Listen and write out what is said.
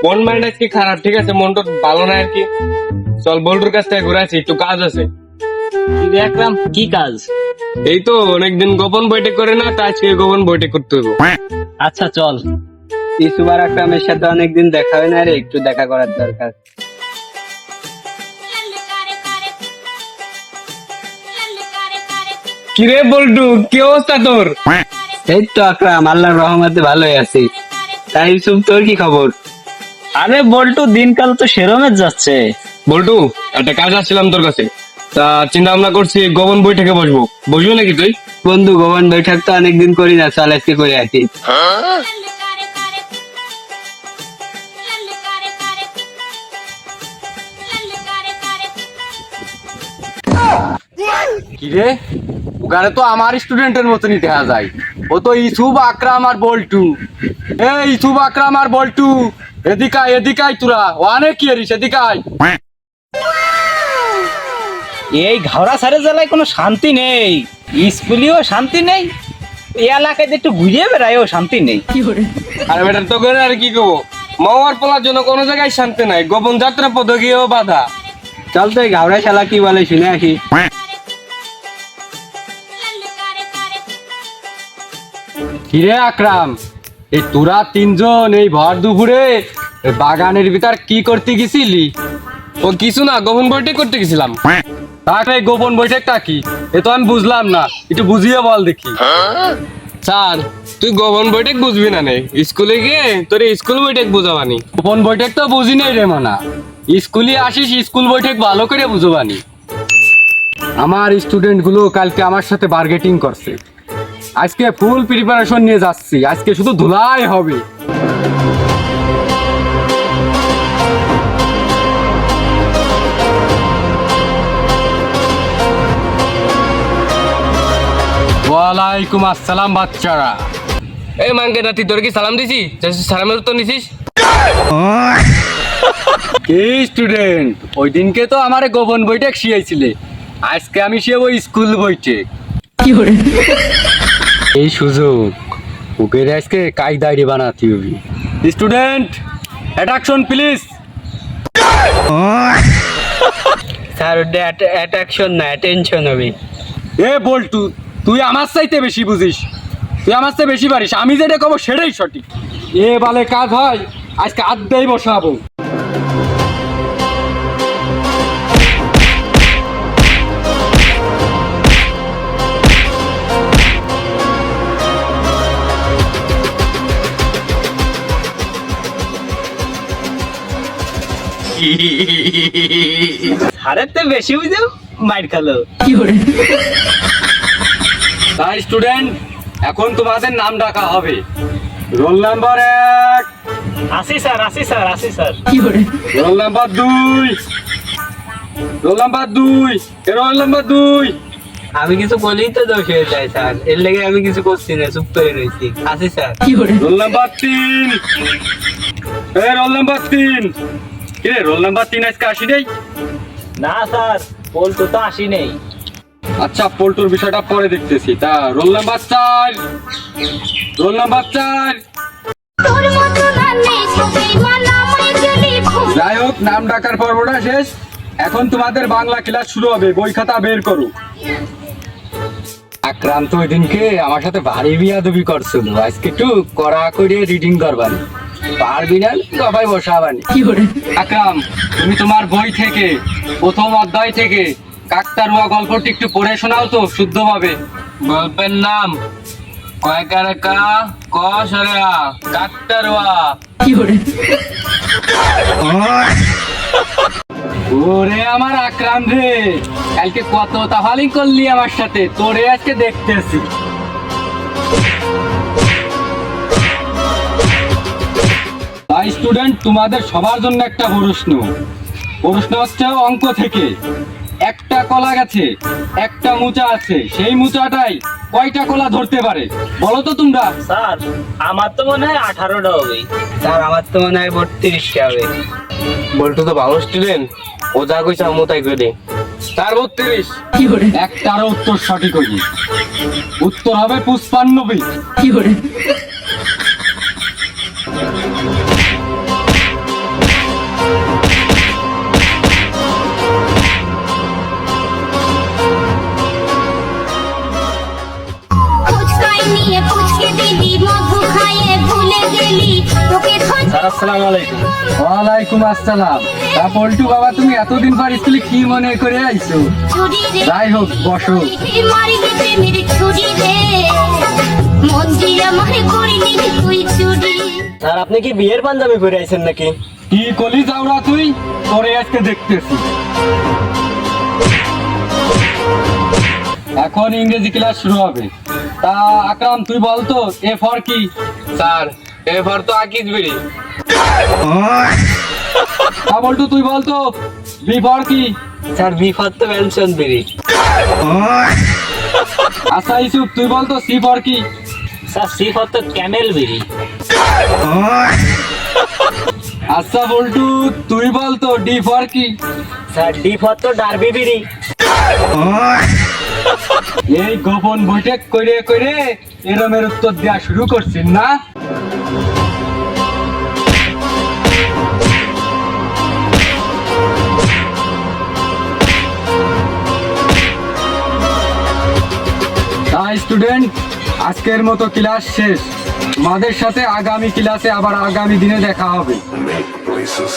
মন মাইন্ড আজকে খারাপ, ঠিক আছে, মনটা ভালো না আর কি। চল বল্টুর কাছ থেকে ঘুরে আসি, একটু কাজ আছে। দেখলাম কি কাজ? এই তো অনেকদিন গোপন বৈঠক করে না, তাই আজকে গোপন বৈঠক করতে হইব। আচ্ছা চল। ইসুফ আর আকরামের সাথে অনেকদিন দেখা হয় না রে, একটু দেখা করার দরকার। কিরে বল্টু, কি অবস্থা তোর? এই তো আকরাম, আল্লাহর রহমতে ভালোই আছি। তাই ইসুফ, তোর কি খবর? আরে বল্টু, দিনকাল তো সেরমের যাচ্ছে। বল্টু, একটা কাজ আসছিলাম তোর কাছে, তা চিন্তা ভাবনা করছি গোপন বৈঠকে বসবো। বসবো নাকি তুই? বন্ধু, গোপন বৈঠক তো অনেকদিন করি না, চল আজকে করে আসি। কিরে, ওখানে তো আমার স্টুডেন্টের মতনই দেখা যায়। ও তো ইসুফ, আকরাম আর বল্টু। এই ইসুফ, আকরাম আর বল্টু, এদিকায় এদিকায়, তোরা অনেক কি এরিস, এদিকায়। এই ঘাওড়া সারে জেলায় কোনো শান্তি নেই, স্কুলেও শান্তি নেই, এই এলাকায় একটু ঘুরে বেড়ায়ও শান্তি নেই। আরে বেটা, তো করে আর কি করবো, মাওয়ার পোলার জন্য কোনো জায়গায় শান্তি নাই, গোপন যাত্রা পদকীয় বাধা। চল তো এই ঘাওড়া শালা কি বলে শুনে আসি। কিরে আকরাম, এই তোরা তিনজন এই ভর দুপুরে এই বাগানের ভিতর কি করতে গেছিলি? ও কিছু না, গোপন বৈঠক করতে গেছিলাম। তাকে এই গোপন বৈঠকটা কি, এ তো আমি বুঝলাম না, একটু বুঝিয়ে বল দেখি। স্যার, তুই গোপন বৈঠক বুঝবি না নে, স্কুলে গিয়ে তোর স্কুল বৈঠক বুঝাবানি। গোপন বৈঠক তো বুঝি নাই রে মানা, স্কুলে আসিস, স্কুল বৈঠক ভালো করে বুঝবানি। আমার স্টুডেন্ট গুলো কালকে আমার সাথে বার্গেটিং করছে, আজকে ফুল প্রিপারেশন নিয়ে যাচ্ছি, আজকে শুধু ধুলাই হবে। ওয়ালাইকুম আসসালাম বাচ্চারা। এই মাঙ্গে নাতি, তোর কি সালাম দিছি? সালামের উত্তর নিছিস? কে স্টুডেন্ট, ওই দিনকে তো আমার গোপন বৈঠক শিখাইছিলে, আজকে আমি শিখাবো স্কুল বৈঠক। এই সুযোগ ওকে আজকে কায়দায় বানাতে হবে। Student attraction please. স্যার, ওটা অ্যাট্রাকশন না, অ্যাটেনশন হবে। এ বল্টু, তুই আমার চাইতে বেশি বুঝিস, তুই আমার চাইতে বেশি পারিস, আমি যেটা কব সেটাই সঠিক। এ বালে কাজ হয়, আজকে আড্ডাই বসাবো। সারের তো বেশি বুঝে মাইর খালো। তাই স্টুডেন্ট, এখন তোমাদের নাম ডাকা হবে। রোল নাম্বার 1, আসি স্যার, আসি স্যার, আসি sir. Roll number 2, roll number 2, roll number 2। আমি কিছু বলেই তো দোষ হয়ে যায় স্যার, এর লেগে আমি কিছু করছি না, চুপ করে রয়েছি। আসি sir. Roll number 3, roll number 3। কিরে, রোল নাম্বার 3 আজকে আসি নেই? না স্যার, বলতো তো আসি নেই। আচ্ছা, পল্টুর বিষয়টা পরে দেখতেছি। তা রোল নাম্বার 4, রোল নাম্বার 4। যাই হোক, নাম ডাকার পর্বটা শেষ, এখন তোমাদের বাংলা ক্লাস শুরু হবে, বই খাতা বের করো। আক্রান্ত ওই দিনকে আমার সাথে ভারী বিয়াদবি করছিল, আজকে একটু কড়া করে রিডিং করবানি, পারবি না দফায় বসাবানি। আকরাম, তুমি তোমার বই থেকে প্রথম অধ্যায় থেকে কাকতারুয়া গল্পটি একটু পড়ে শোনাও তো শুদ্ধভাবে। গল্পের নাম কয়কারকা ক সরেয়া কাকতারুয়া। ওরে আমার আকরাম রে, কালকে কত তাফালিং করলি আমার সাথে, তোরে আজকে দেখতেছি। তাই স্টুডেন্ট, তোমাদের সবার জন্য একটা প্রশ্ন হচ্ছে অঙ্ক থেকে। একটা কলা গাছে একটা মুচা আছে, সেই মুচাটাই কয়টা কলা ধরতে পারে বলো তো তোমরা? স্যার, আমার তো মনে হয় 18টা হবে। স্যার, আমার তো মনে হয় 32টা হবে। বল্টু তো ভালো স্টুডেন্ট, ও যা কইছে আমি তাই করে। তার 32। একটারও উত্তর সঠিক হয়নি, উত্তর হবে 95। নিয়ে পুচকে দিদি মধু খাইয়ে ভুলে গেলি তোকে খোঁজ স্যার আসসালামু আলাইকুম। ওয়ালাইকুম আসসালাম। তা পল্টু বাবা, তুমি এতদিন পর স্কুলে কি মনে করে আইছো? ছুরি রে যাই হোক, বসো। মারিলি প্রেমের ছুরি রে মন দিয়ে আমায় করিলি তুই চুরি। স্যার আপনি কি বিয়ের পাঞ্জাবি পরে আইছেন নাকি? কি কলি যাওরা তুই? পরে আজকে দেখতেছি। এখন ইংরেজি ক্লাস শুরু হবে। তা আকরাম, তুই বলতো এ ফর কি? স্যার এবার তো আকিজ বেরি। তা বল্টু তুই বলতো বি ফর কি? স্যার বিফত তো মেনশন বেরি। আচ্ছা ইসুফ, তুই বলতো সি ফর কি? স্যার সি ফর তো ক্যামেল বেরি। আচ্ছা বল্টু, তুই বলতো ডি ফর কি? স্যার ডি ফর তো ডার্বি বেরি। এই গোপন বৈঠক করে করে এরমের উত্তর দেওয়া শুরু করছিস না? তাই স্টুডেন্ট, আজকের মতো ক্লাস শেষ। তোমাদের সাথে আগামী ক্লাসে আবার আগামী দিনে দেখা হবে। Make places.